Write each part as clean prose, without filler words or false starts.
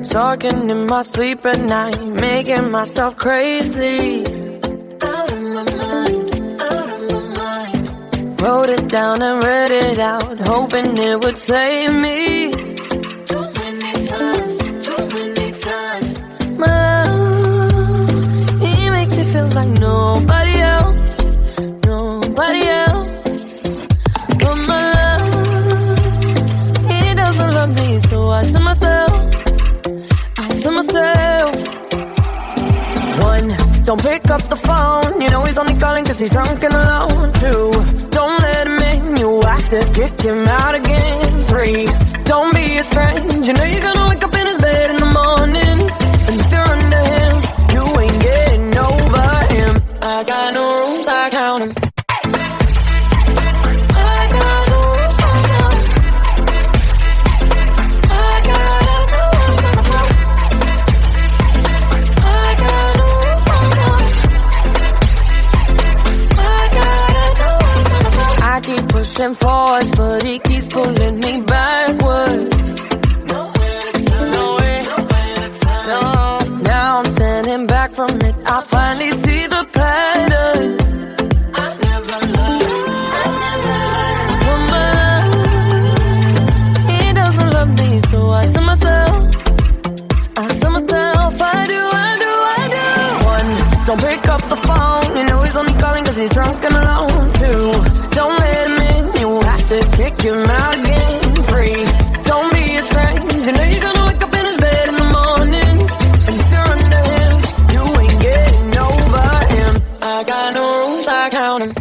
Talking in my sleep at night, making myself crazy. Out of my mind, out of my mind. Wrote it down and read it out, hoping it would save me. Too many times, too many times. My love, he makes me feel like nobody else, nobody else. But my love, he doesn't love me, so I tell myself, one, don't pick up the phone. You know he's only calling cause he's drunk and alone. Two, don't let him in. You have to kick him out again. Three, don't be his friend. You know you're gonna wake up in his bed in the morning. And if you're under him, you ain't getting over him. I got no rules, I count him. Pushing forwards, but he keeps pulling me backwards. No, now I'm standing back from it. I finally see the pattern. I never loved. He doesn't love me, so I tell myself, One, don't pick up the phone. You know he's only calling cause he's drunk and alone. Two, don't let him in. You have to kick him out again. Three, don't be his friend. You know you're gonna wake up in his bed in the morning. And if you're under him, you ain't getting over him. I got no rules, I count him.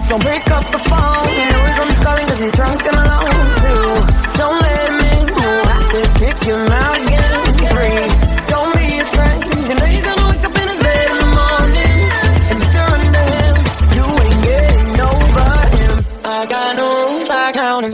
Don't pick up the phone. You know he's only calling cause he's drunk and alone. Two, don't let him in. You have to kick him out again. Three, don't be his friend. You know you're gonna wake up in his bed in the morning. And if you're under him, you ain't getting over him. I got no rules, I count him.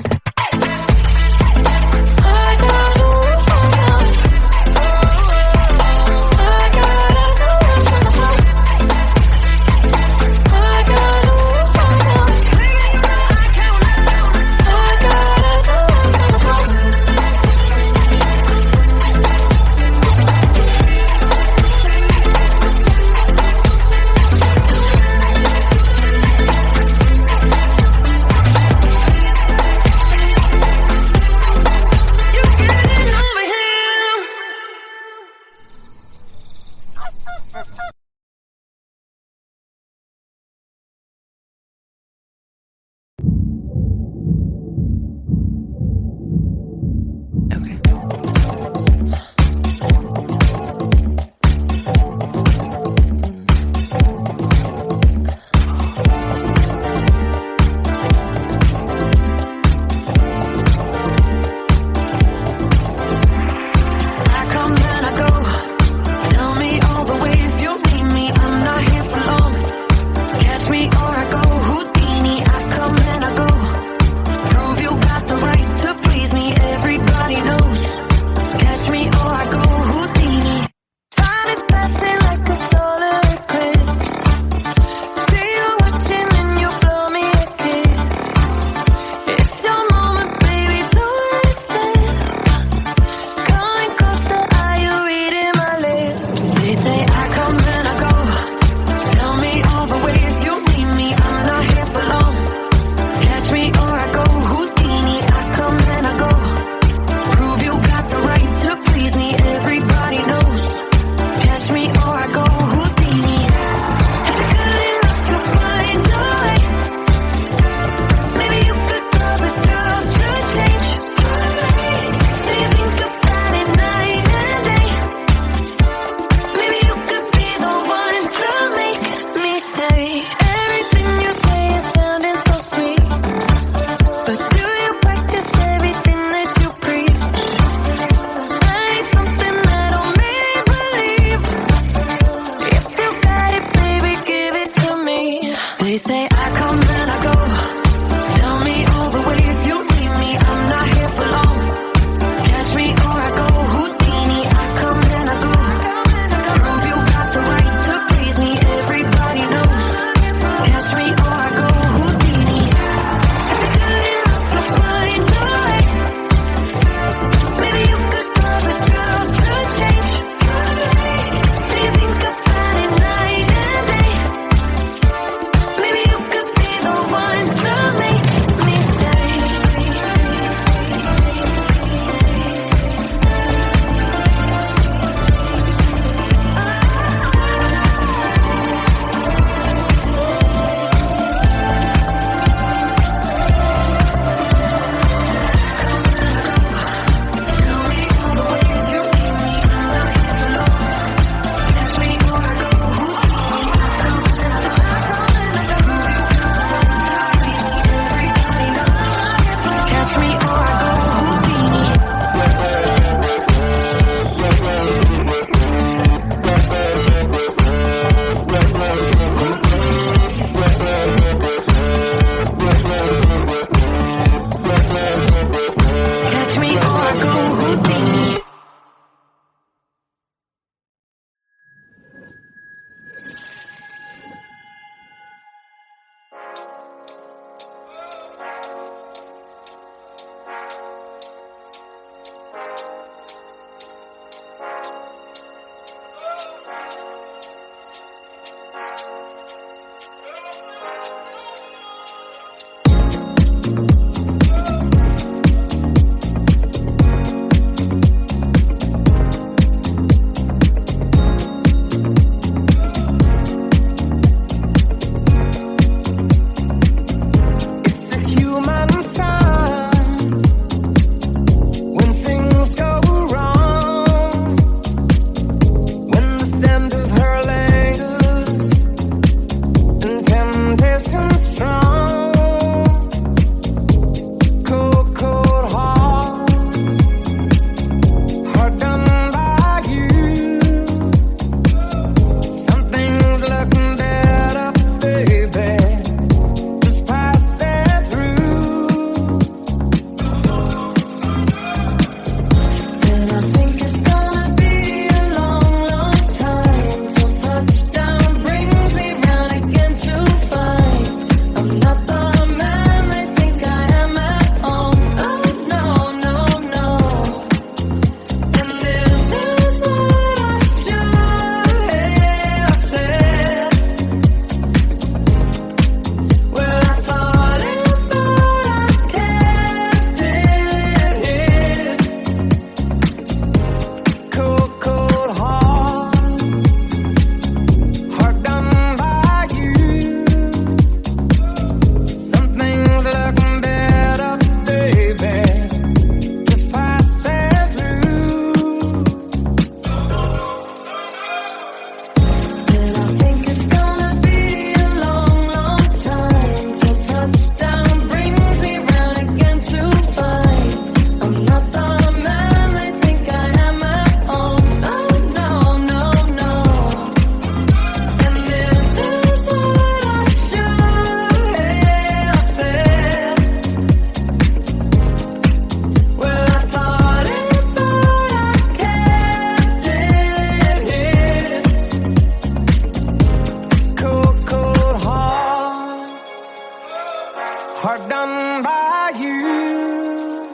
Hard done by you.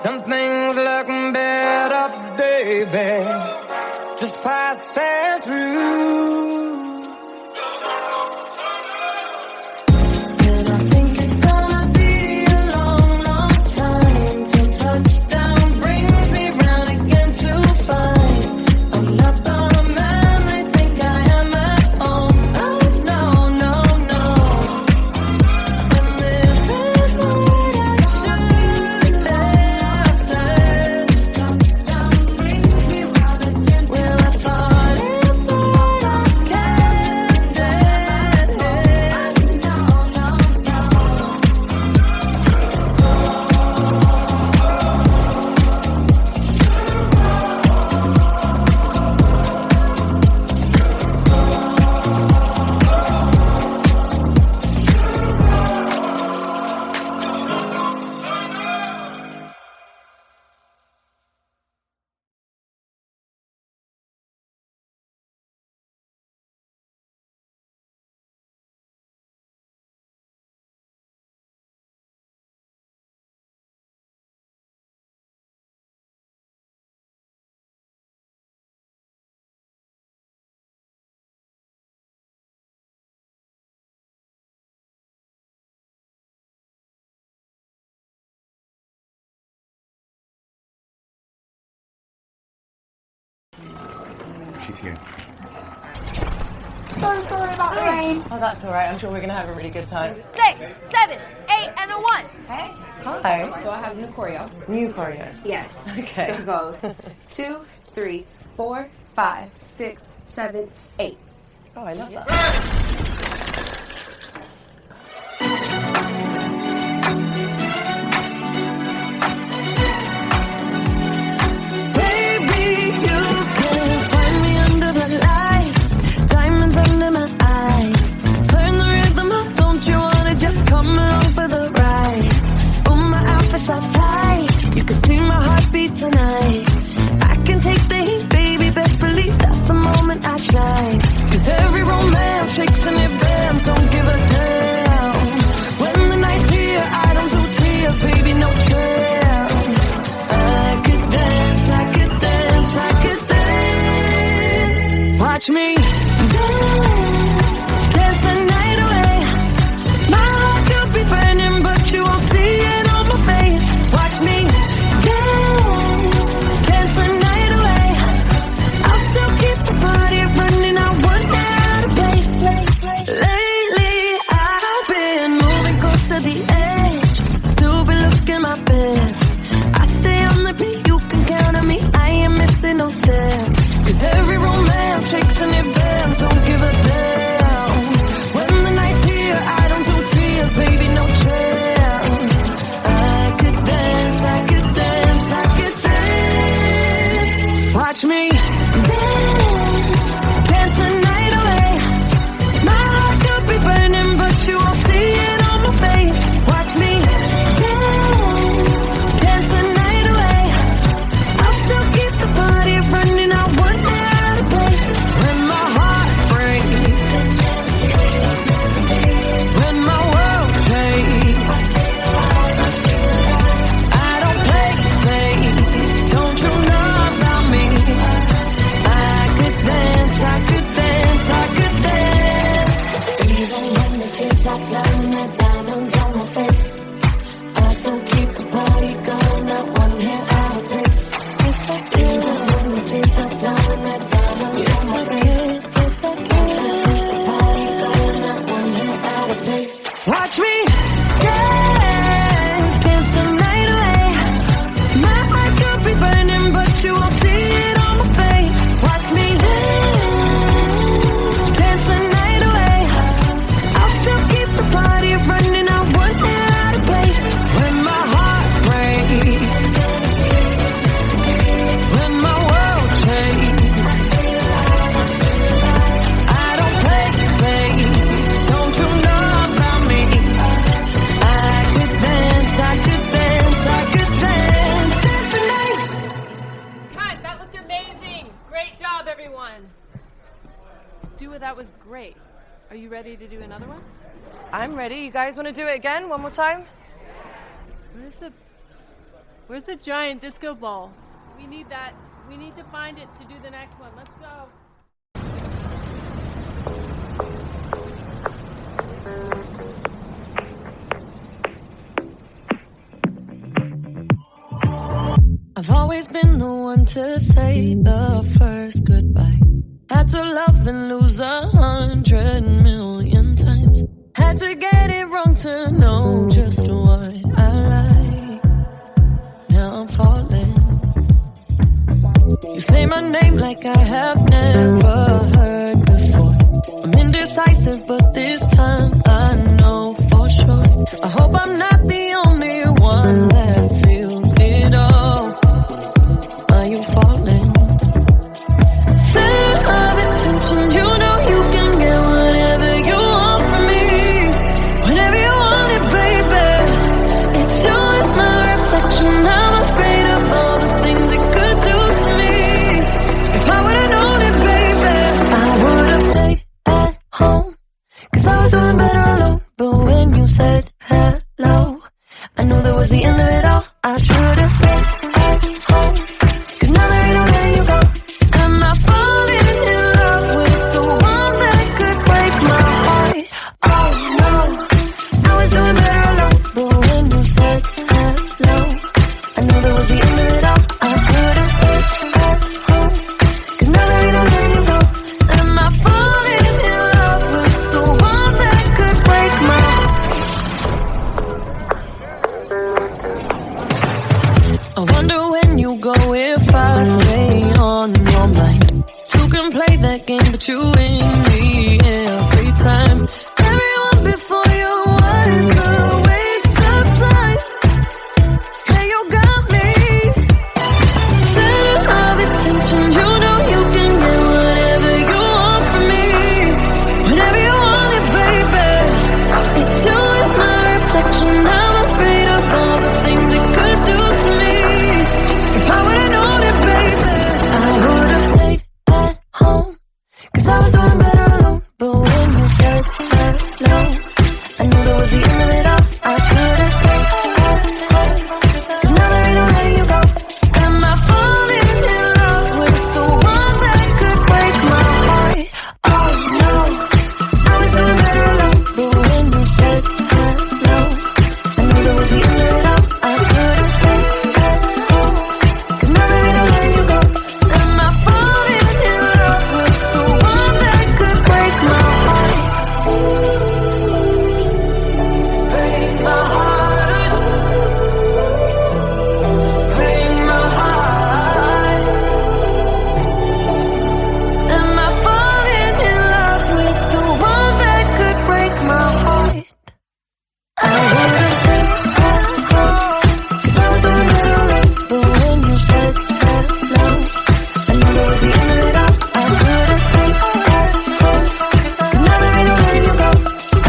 Some things look better, baby, just passing through. And I think it's gonna be a long, long time till touchdown brings me round again to find I'm not the man I think I am at home. Oh no, no, no. And this is what I should have said. Touchdown brings me round again. Well, I thought it, but I can't stand it. No, no, no. She's here. So sorry about the rain. Oh, that's all right. I'm sure we're going to have a really good time. 6, 7, 8, and a 1. Okay? Hi. So I have new choreo. New choreo. Yes. Okay. So it goes 2, 3, 4, 5, 6, 7, 8. Oh, I love that. Baby, you can find me under the lights, diamonds under my eyes. Turn the rhythm up, don't you wanna just come along for the ride? Oh, my outfit's all tight, you can see my heartbeat tonight. I can take the heat, baby, best believe that's the moment I shine. 'Cause every romance shakes and it bends, don't give a damn. When the night's here, I don't do tears, baby, no chance. I could dance, I could dance, I could dance. Watch me dance, dance the night away. My heart could be burning, but you won't see it on my face. Watch me dance, dance the night away. I'll still keep the party running, I won't get out of place. Lately, I've been moving close to the edge, still be looking my best. I stay on the beat, you can count on me, I ain't missing no steps. 'Cause every romance shakes and it bends, don't give a damn. When the night's here, I don't do tears, baby, no chance. I could dance, I could dance, I could dance. Watch me dance, dance the night away. My heart could be burning, but you won't see it on my face. Watch me dance, dance the night away. I'll still keep the party running, I won't get out of place. When my heart breaks, when my world shakes, I don't play safe, don't you know about me? I could dance, I could dance, I could dance. Even when the tears stop down, the diamonds on my face, I still keep the party going, not one hair out of place. Yes, I can. Even when the tears stop down, the diamonds on my face, yes, I can. Keep the party going, not one hair out of place. Watch me dance, dance the night away. My heart could be burning, but you won't see it on my face. Watch me dance, dance the night away. I'll still keep the party running, I won't get out of place. When my heart breaks, when my world shakes, I don't play safe, don't you know about me? I could dance, I could dance, I could dance, dance the night. Cut! That looked amazing! Great job, everyone! Dua, that was great. Are you ready to do another one? I'm ready. You guys want to do it again? One more time? Where's the giant disco ball? We need that. We need to find it to do the next one. Let's go. I've always been the one to say the first goodbye. Had to love and lose 100 million times. Had to get it wrong to know just what I like. Now I'm falling. You say my name like I have never heard before. I'm indecisive, but this time I know for sure. I hope I'm not the only one that feels it all. Are you falling? Center of attention, you know you can get whatever you want from me. Whenever you want it, baby. It's you and my reflection. I'm afraid of all the things it could do to me. If I would've known it, baby, I would've stayed at home. 'Cause I was doing better alone. But when you said hello, I knew that was the end of it all. I should've stayed at home. 'Cause now there ain't no letting you go. Am I falling in love with the one that could break my heart? Oh no, I was doing better alone. But when you said hello, I knew that was the end of it all. I should've stayed at home. 'Cause now there ain't no letting you go. Am I falling in love with the one that could break my heart? I wonder when you go if I stay on your mind. You can play that game, but you win me every time. Everyone before you was a waste of time. Hey, you got me. Center of attention, you know you can get whatever you want from me. Whenever you want it, baby. It's you and my reflection. I'm afraid of all the things it could do to me. If I would've known it, baby, I would've stayed at home. 'Cause I was doing better alone. But when you said hello, I knew that was the end of it all. I should've stayed at home. 'Cause now there ain't no letting you go. Am I falling in love with the one that could break my heart? Oh no, I was doing better alone. But when you said hello, I knew that was the end of it all. I should've stayed at home. 'Cause now there ain't no letting you go. Am I falling in love with the one that could break my heart? Break my heart. Break my heart. Am I falling in love with the one that could break my heart? I would've stayed at home. 'Cause I was doing better alone. But when you said hello, I knew that was the end of it all. I should've stayed at home. 'Cause now there ain't no letting you go.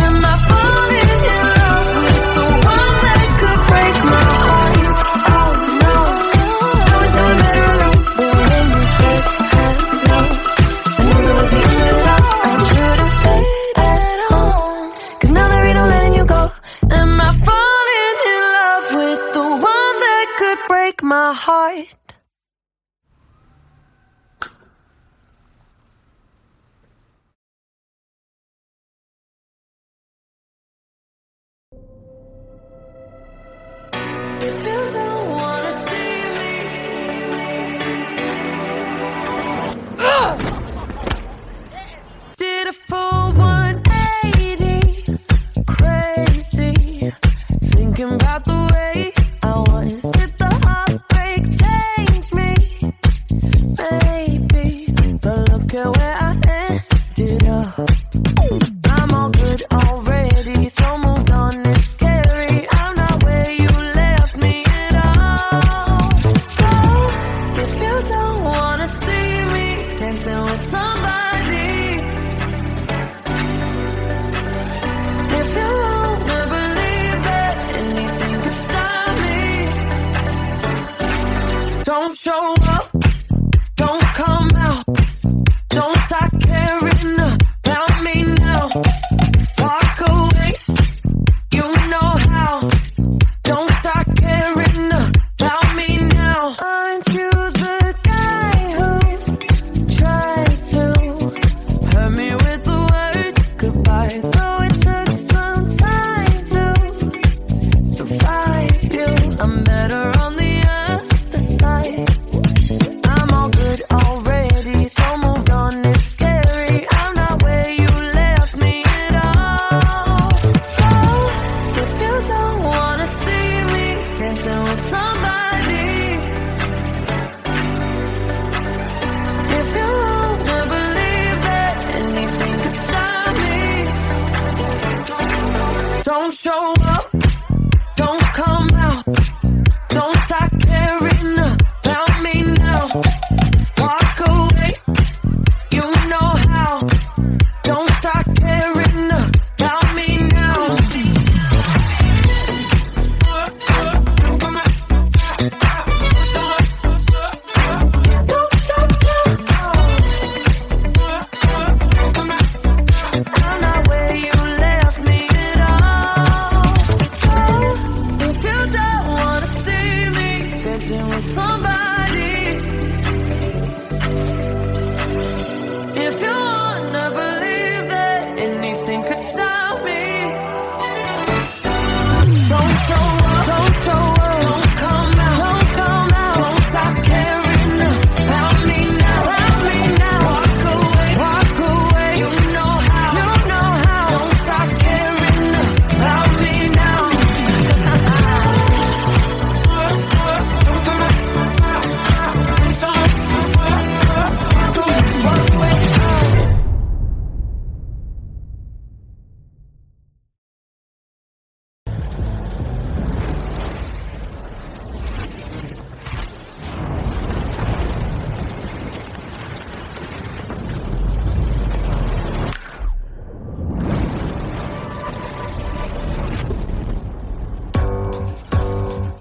Am I falling in love with the one that could break my heart? Oh no, I was doing better alone. But when you said hello, I knew that was the end of it all. I should've stayed at home. 'Cause now there ain't no letting you go. Am I falling in love with the one that could break my heart? If you don't wanna see me, did a full 180, crazy, thinking about the way I was. Did the heartbreak change me? Maybe, but look at where I ended up. I'm all good already, so moved on. It's scary. I'm not where you left me at all. So if you don't wanna see me dancing with somebody, if you wanna believe that anything could stop me, don't show up, don't come out, don't start caring about me now. I'm better on the other side. I'm all good already, so moved on, it's scary. I'm not where you left me at all. So, if you don't wanna see me dancing with somebody, if you wanna believe that anything could stop me, don't show up, don't come out, don't start caring about me now. Walk away, you know how. Don't start caring about me now. Don't start caring. I'm not where you left me at all. So, if you don't wanna see me dancing with somebody, if you wanna believe that anything could stop me, don't show up, don't show up, don't come out, don't come out, don't stop caring about me now, walk away, you know how, don't stop caring about me now.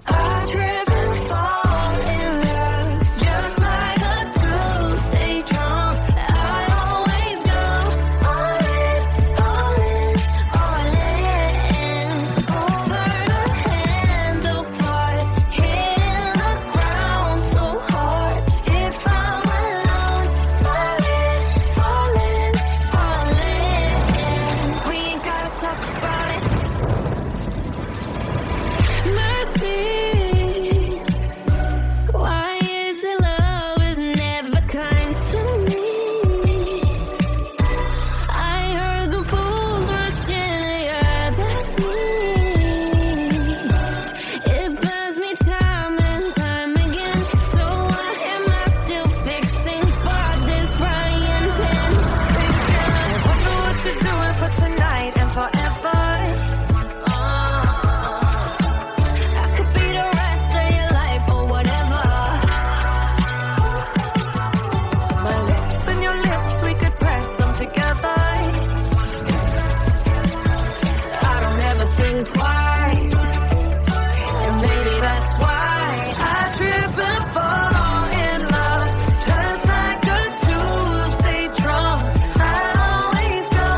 I trip and fall in love, just like a two, stay drunk. I always go all in, all in, all in. Over the handlebars, hitting the ground so hard. If I'm alone, falling, we ain't gotta talk about it. Mercy, why is it love is never kind to me? I heard the fools rushing, yeah, that's me. It burns me time and time again. So why am I still fixing for this frying pan? I wonder what you're doing for tonight and forever. I could be the rest of your life or whatever. My lips and your lips, we could press them together. I don't ever think twice, and maybe that's why I trip and fall in love, just like a Tuesday drunk. I always go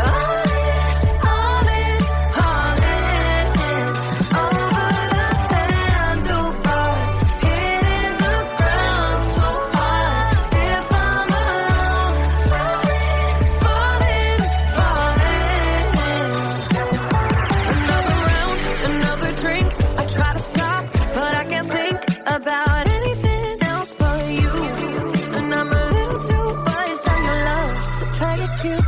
all in, all in, all in. Over the handlebars, hitting the ground so hard. If I'm alone, falling. Another round, another drink. I try to stop, but I can't think about anything else but you. And I'm a little too biased on your love to play it cute.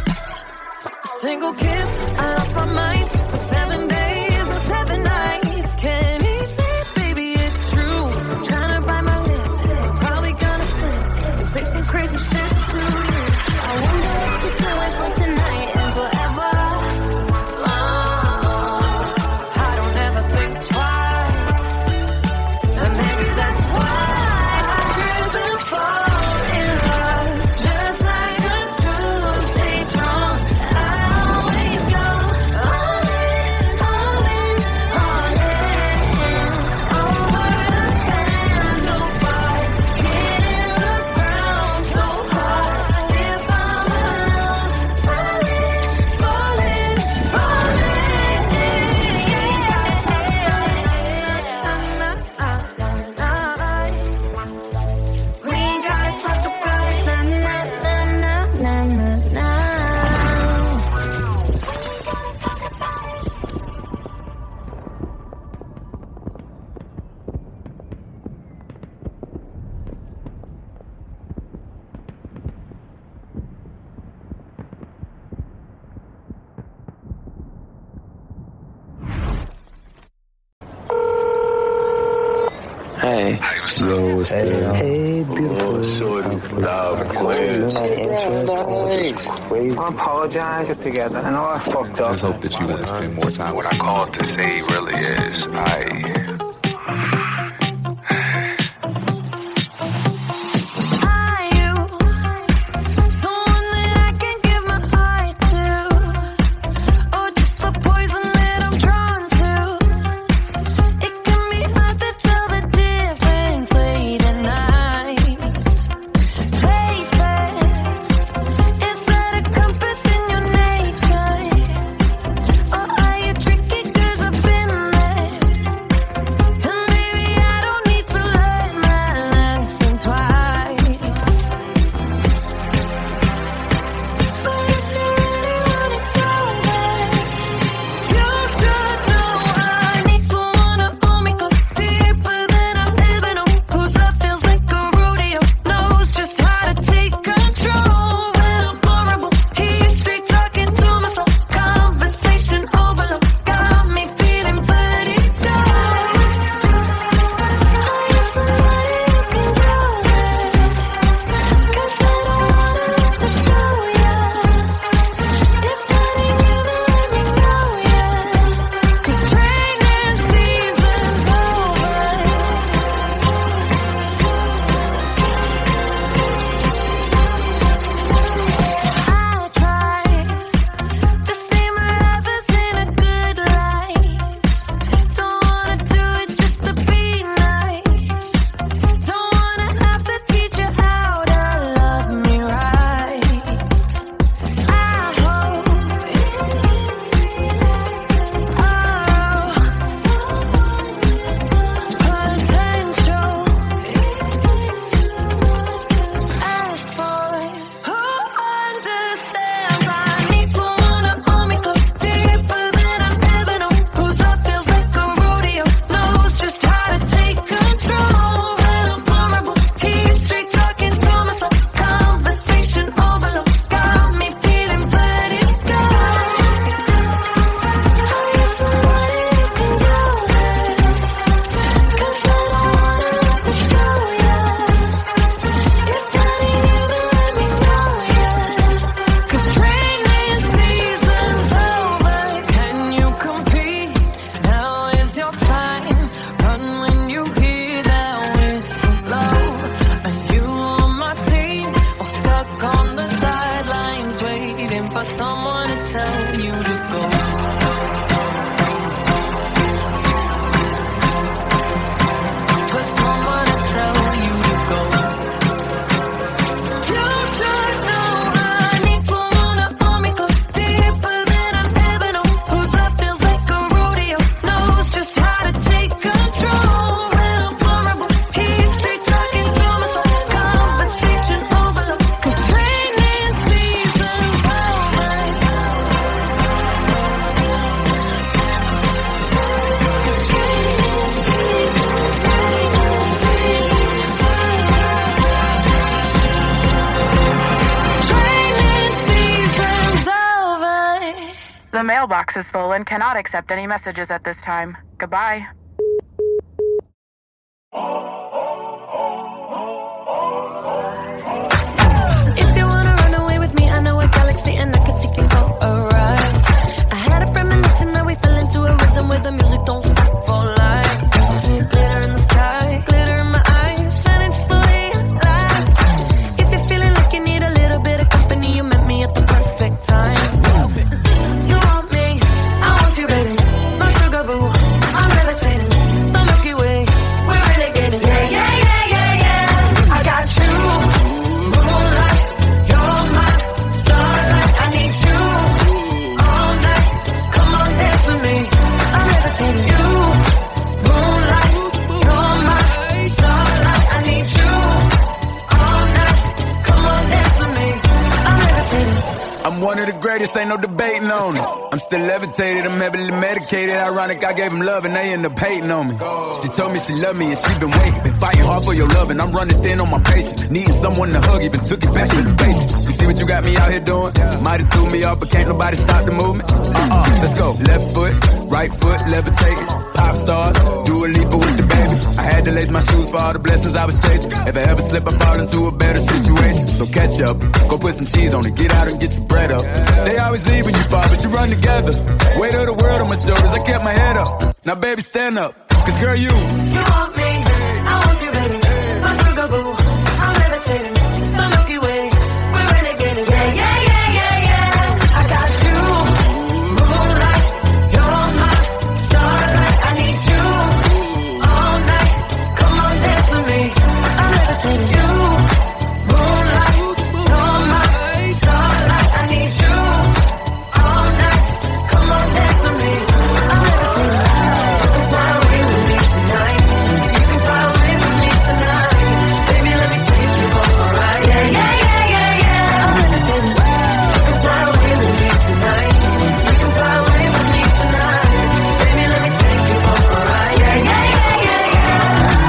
A single kiss, I lost my mind for 7 days and 7 nights. Can't even say it, baby, it's true. Trying to bite my lip, I'm probably gonna slip and say some crazy shit to you. I wonder what you're doing for tonight and forever. I don't ever think twice, and maybe that's why I trip and fall in love, just like a Tuesday drunk. I always go Hey. Yo, what's good? Hey, beautiful. Oh, shorty, stop playing. I apologize together. I know I fucked up. I just hope that you want to spend more time. What I called to say really is, The mailbox is full and cannot accept any messages at this time. Goodbye. If you wanna run away with me, I know a galaxy and I could take you for a ride. I had a premonition that we fell into a rhythm where the music don't stop for life. Glitter in the sky, glitter in my eyes, shining just the way I like. If you're feeling like you need a little bit of company, you met me at the perfect time. You want me, I want you, baby. My sugar boo, I'm levitating. The Milky Way, we're renegading. Yeah, yeah, yeah, yeah, yeah. I got you. Moonlight, you're my starlight. I need you all night. Come on, dance with me. I'm levitating. You, moonlight, you're my starlight. I need you all night. Come on, dance with me. I'm levitating. I'm one of the greatest, ain't no debating on it. I'm still levitated, I'm heavily medicated. Ironic, I gave him love and they end up hating on me. She told me she loved me and she been waiting. Been fighting hard for your love and I'm running thin on my patience. Needing someone to hug, even took it back to the basics. You see what you got me out here doing? Might have threw me off, but can't nobody stop the movement. Let's go. Left foot, right foot, levitating. Pop stars, Dua Lipa with the baby. I had had to lace my shoes for all the blessings I was chasing. If I ever slip, I fall into a better situation. So catch up, go put some cheese on it, get out and get your bread up. They always leave when you fall, but you run together. Weight of the world on my shoulders, I kept my head up. Now baby, stand up, cause girl, you want me, I want you, baby. My sugar boo, I'm levitating. The Milky Way, we're renegading. Yeah, yeah, yeah, yeah, yeah. I got you, moonlight. You're my starlight. I need you all night. Come on, dance with me. I'm levitating. You, moonlight. You're my starlight. I need you all night. Come on, dance with me. I'm levitating. You can fly away with me tonight. You can fly away with me tonight. Baby, let me take you for a ride. Yeah, yeah, yeah, yeah, yeah. I'm levitating. You can fly away with me tonight. You can fly away with me tonight. Baby, let me take you for a ride. Yeah, yeah, yeah, yeah, yeah.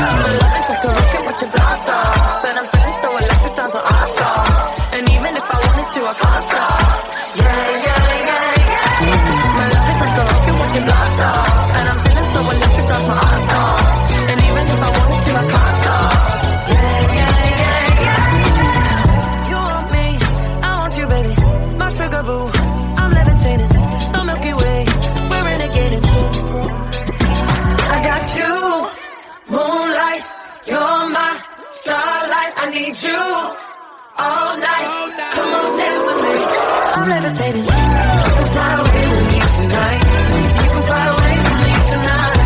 My love is like a rocket, watch it blast off. And I'm feeling so electric, dance on our stop. And even if I wanted to, I can't stop. Yeah, yeah, yeah, yeah. My love is like a rocket, watch it blast off. And I'm feeling so electric, dance my ass off. And even if I wanted to, I can't stop. Yeah, yeah, yeah, yeah. You want me, I want you, baby. My sugar boo, I'm levitating. The Milky Way, we're renegading. I got you, moonlight. You're my starlight. I need you all night. Come on, dance with me. I'm levitating. You can fly away with me tonight. You can fly away with me tonight.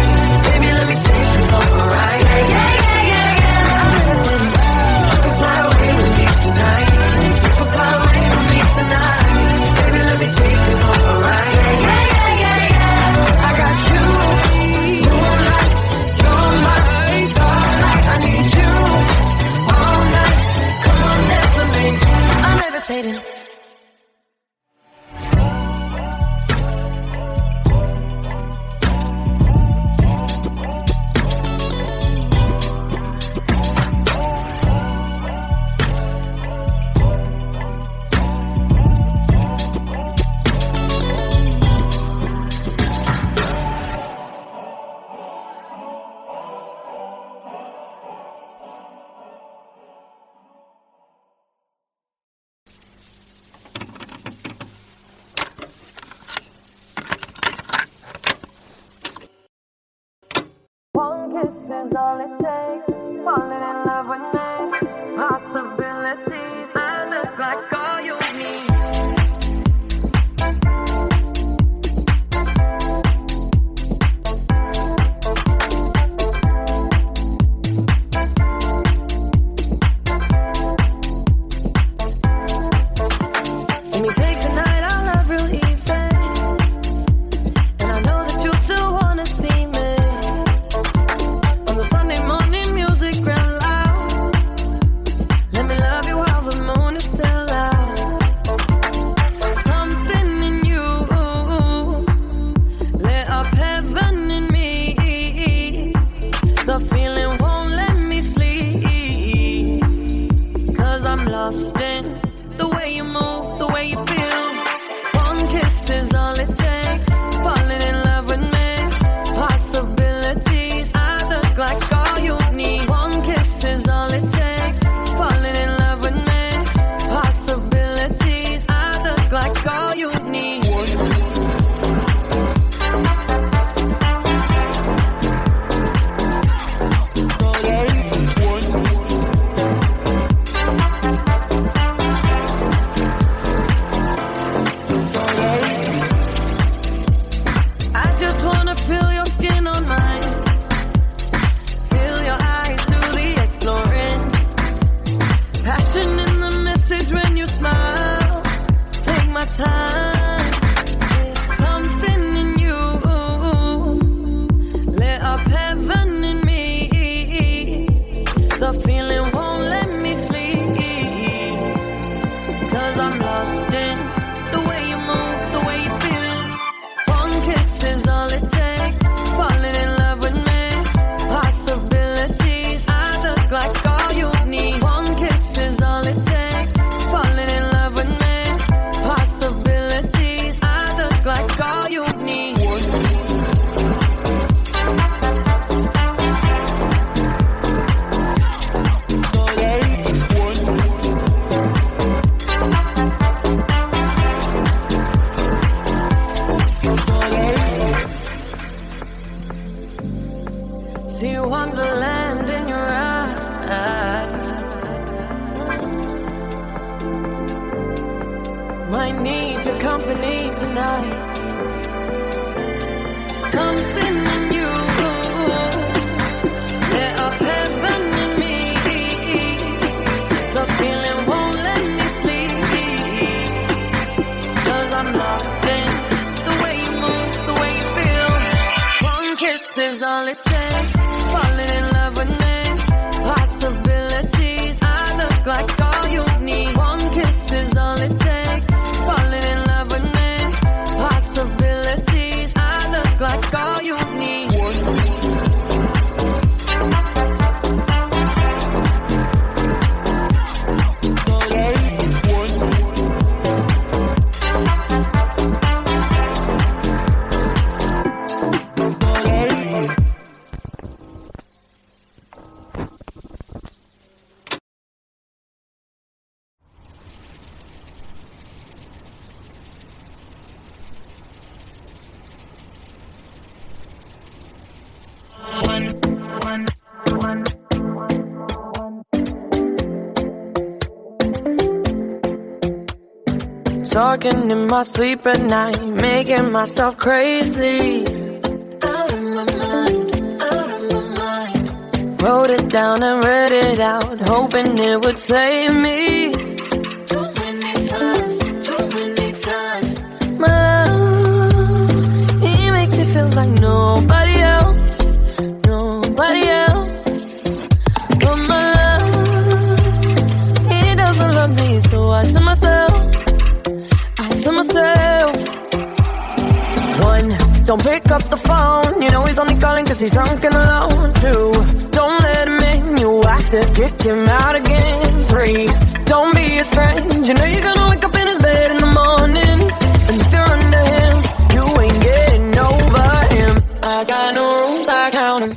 Baby, let me take you for a ride. Yeah, yeah, yeah, yeah, yeah. I'm levitating. You can fly away with me tonight. You can fly away with me tonight. Baby, let me take you for a ride. Yeah, yeah, yeah, yeah, yeah. I got you, moonlight. You're my starlight. I need you all night. Come on, dance with me. I'm levitating. One kiss is all it takes. Falling in love with me. Possibilities. I look like all you need. Let me take the night, I love real easy. And I know that you still wanna see me. On the Sunday morning music grand live. See wonderland in your eyes. Might need your company tonight. Something in you, lit up heaven in me. The feeling won't let me sleep, 'cause I'm lost in the way you move, the way you feel. One kiss is all it takes. Falling in love with me. Possibilities, I look like all you need. One kiss is all it takes. Falling in love with me. Possibilities, I look like all you need. Talking in my sleep at night, making myself crazy. Out of my mind, out of my mind. Wrote it down and read it out, hoping it would save me. Too many times, too many times. My love, he makes me feel like nobody else, nobody else. But my love, he doesn't love me, so I tell myself, one, don't pick up the phone. You know he's only calling 'cause he's drunk and alone. Two, don't let him in. You have to kick him out again. Three, don't be his friend. You know you're gonna wake up in his bed in the morning, and if you're under him, you ain't getting over him. I got no rules, I count him.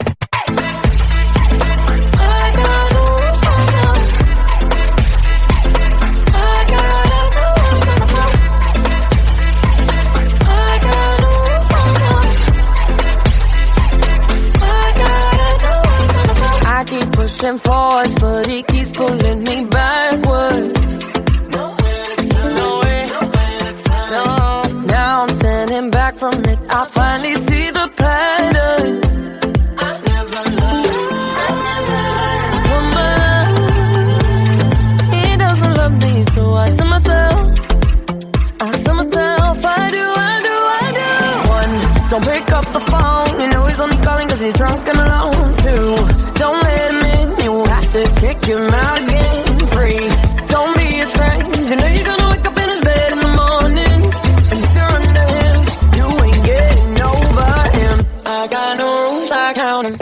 Pushing forwards, but he keeps pulling me backwards. No. Now I'm standing back from it. I finally see the pattern. I never loved. For my love, he doesn't love me, so I tell myself, I do. One, don't pick up the phone. You know he's only calling 'cause he's drunk and alone. Two, don't let him in. You have to kick him out again. Three, don't be his friend. You know you're gonna wake up in his bed in the morning, and if you're under him, you ain't getting over him. I got no rules, I count him.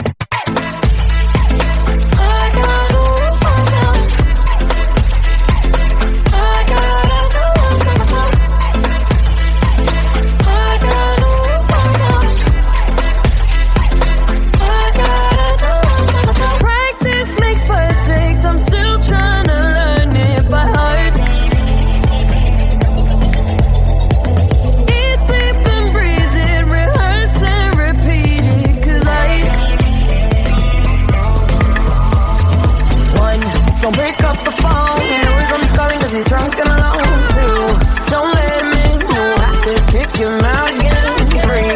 Don't pick up the phone. You know he's only calling 'cause he's drunk and alone. Two, don't let him in. You have to kick him out again. Three,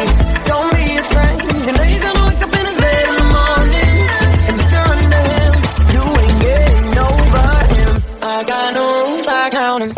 don't be his friend. You know you're gonna wake up in his bed in the morning, and if you're under him, you ain't getting over him. I got no rules, I count him.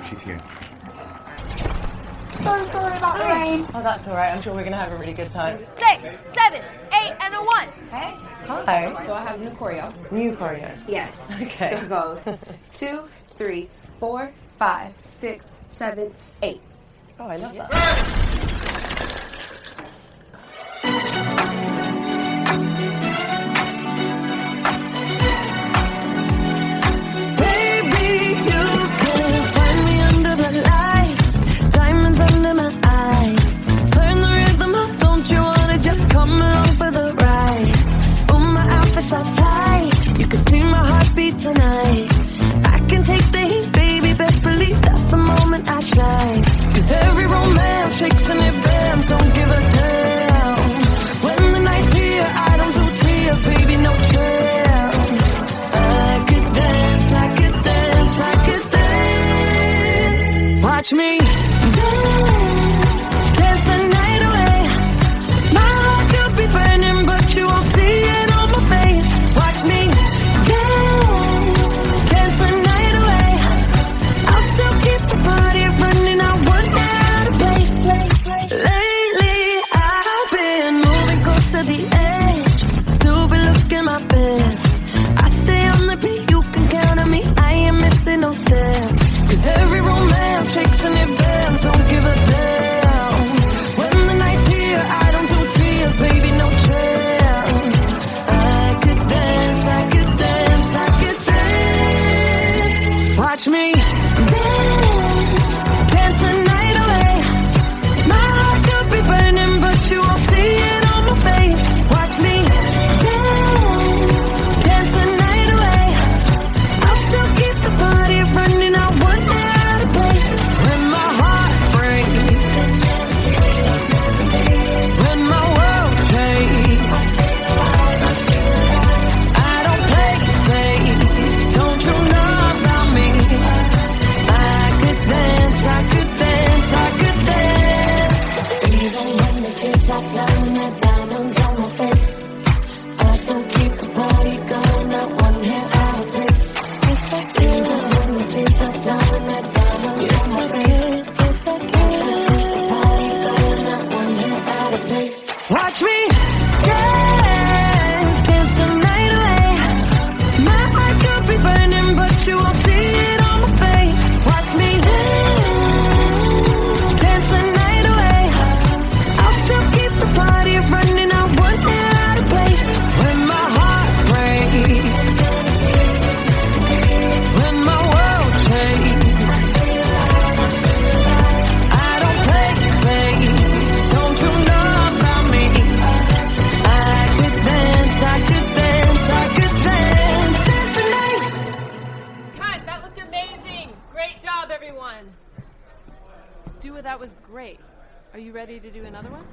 She's here. So sorry about the rain. Oh, that's all right. I'm sure we're going to have a really good time. 6, 7, 8, and a 1. Hey. Hi. So I have new choreo. New choreo. Yes. Okay. So it goes 2, 3, 4, 5, 6, 7, 8. Oh, I love that. Baby, you can find me under the lights, diamonds under my eyes. Turn the rhythm up, don't you wanna just come along for the ride? Oh, my outfit's all tight, you can see my heartbeat tonight. I can take the heat, baby, best believe that's the moment I shine. 'Cause every romance shakes and it bends, don't give a damn. When the night's here, I don't do tears, baby, no trails. I could dance, I could dance, I could dance. Watch me dance, dance the night away. My heart could be burning, but you won't see it on my face. Watch me dance, dance the night away. I'll still keep the party running, I won't get out of place. Lately, I've been moving close to the edge, still be looking my best. I stay on the beat, you can count on me, I ain't missing no steps. 'Cause every romance shakes and it bends, don't give a damn. When the night's here, I don't do tears, baby, no chance. I could dance, I could dance, I could dance. Watch me dance, dance the night away. My heart could be burning, but you won't see it on my face. Watch me dance, dance the night away. I'll still keep the party running, I won't get out of place. When my heart breaks, when my world shakes, I don't play safe, don't you know about me? I could dance, I could dance, I could dance. Even when the tears stop flowing, the diamonds on my face, I still keep the party going, not one hair out of place. Yes, I can. Even when the tears stop flowing, the diamonds on my face, yes, I can. Keep the party going, not one hair out of place. Watch me dance, dance the night away. My heart could be burning, but you won't see it on my face. Watch me dance, dance the night away. I'll still keep the party running, I won't get out of place. When my heart breaks, when my world shakes, I don't play safe, don't you know about me? I could dance, I could dance, I could dance, dance the night. Cut, that looked amazing. Great job, everyone. Dua, that was great. Are you ready to do another one?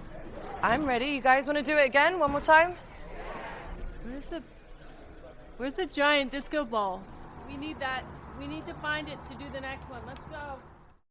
I'm ready. You guys want to do it again? One more time? Where's the giant disco ball? We need that. We need to find it to do the next one. Let's go.